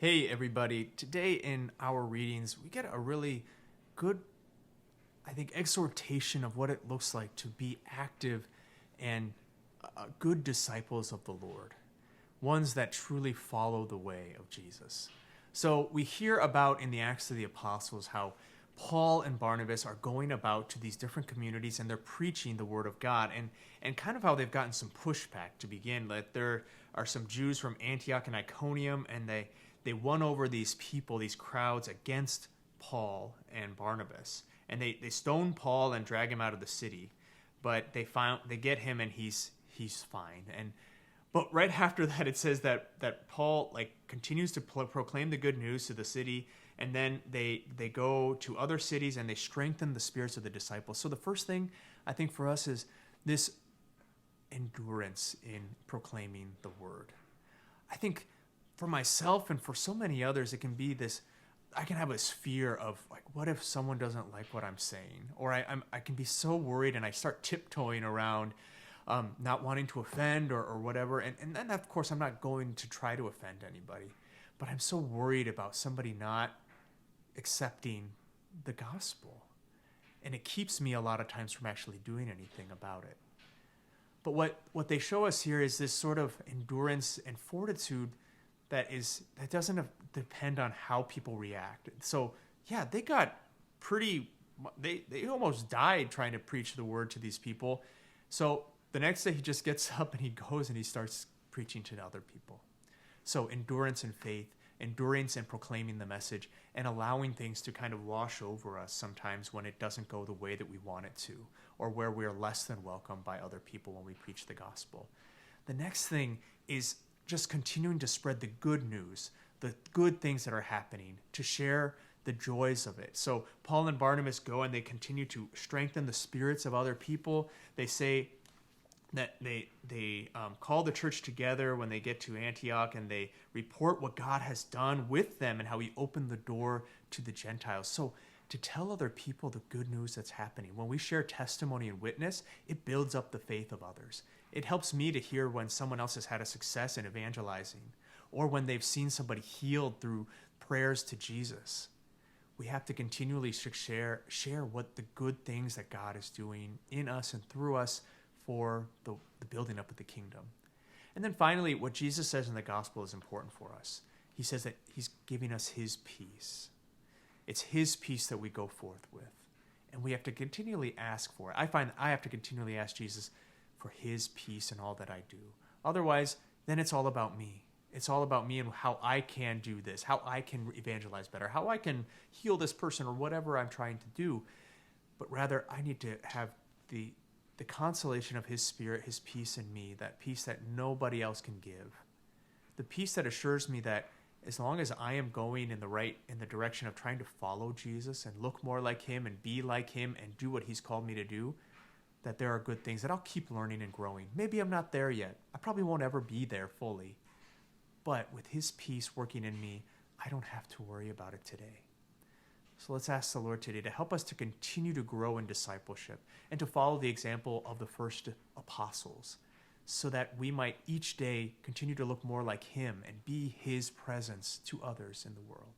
Hey everybody, today in our readings we get a really good, exhortation of what it looks like to be active and good disciples of the Lord, ones that truly follow the way of Jesus. So we hear about in the Acts of the Apostles how Paul and Barnabas are going about to these different communities and they're preaching the word of God, and kind of how they've gotten some pushback to begin. Like there are some Jews from Antioch and Iconium, and they won over these people, these crowds against Paul and Barnabas. And they stone Paul and drag him out of the city. But they get him and he's fine. But right after that, it says that Paul continues to proclaim the good news to the city, and then they go to other cities and they strengthen the spirits of the disciples. So the first thing I think for us is this endurance in proclaiming the word. I think for myself and for so many others, it can be this, I can have this fear of what if someone doesn't like what I'm saying? Or I can be so worried and I start tiptoeing around not wanting to offend or whatever. And then, of course, I'm not going to try to offend anybody. But I'm so worried about somebody not accepting the gospel. And it keeps me a lot of times from actually doing anything about it. But what they show us here is this sort of endurance and fortitude that doesn't depend on how people react. So yeah, they got they almost died trying to preach the word to these people. So the next day he just gets up and he goes and he starts preaching to other people. So endurance and faith, endurance and proclaiming the message, and allowing things to kind of wash over us sometimes when it doesn't go the way that we want it to, or where we're less than welcome by other people when we preach the gospel. The next thing is just continuing to spread the good news, the good things that are happening, to share the joys of it. So Paul and Barnabas go and they continue to strengthen the spirits of other people. They say that they call the church together when they get to Antioch, and they report what God has done with them and how he opened the door to the Gentiles. So to tell other people the good news that's happening, when we share testimony and witness, it builds up the faith of others. It helps me to hear when someone else has had a success in evangelizing, or when they've seen somebody healed through prayers to Jesus. We have to continually share what the good things that God is doing in us and through us for the building up of the kingdom. And then finally, what Jesus says in the gospel is important for us. He says that he's giving us his peace. It's his peace that we go forth with. And we have to continually ask for it. I find I have to continually ask Jesus for his peace in all that I do. Otherwise, then it's all about me. It's all about me and how I can do this, how I can evangelize better, how I can heal this person or whatever I'm trying to do. But rather, I need to have the consolation of his spirit, his peace in me, that peace that nobody else can give. The peace that assures me that as long as I am going in the direction of trying to follow Jesus and look more like him and be like him and do what he's called me to do, that there are good things that I'll keep learning and growing. Maybe I'm not there yet. I probably won't ever be there fully. But with his peace working in me, I don't have to worry about it today. So let's ask the Lord today to help us to continue to grow in discipleship and to follow the example of the first apostles, so that we might each day continue to look more like him and be his presence to others in the world.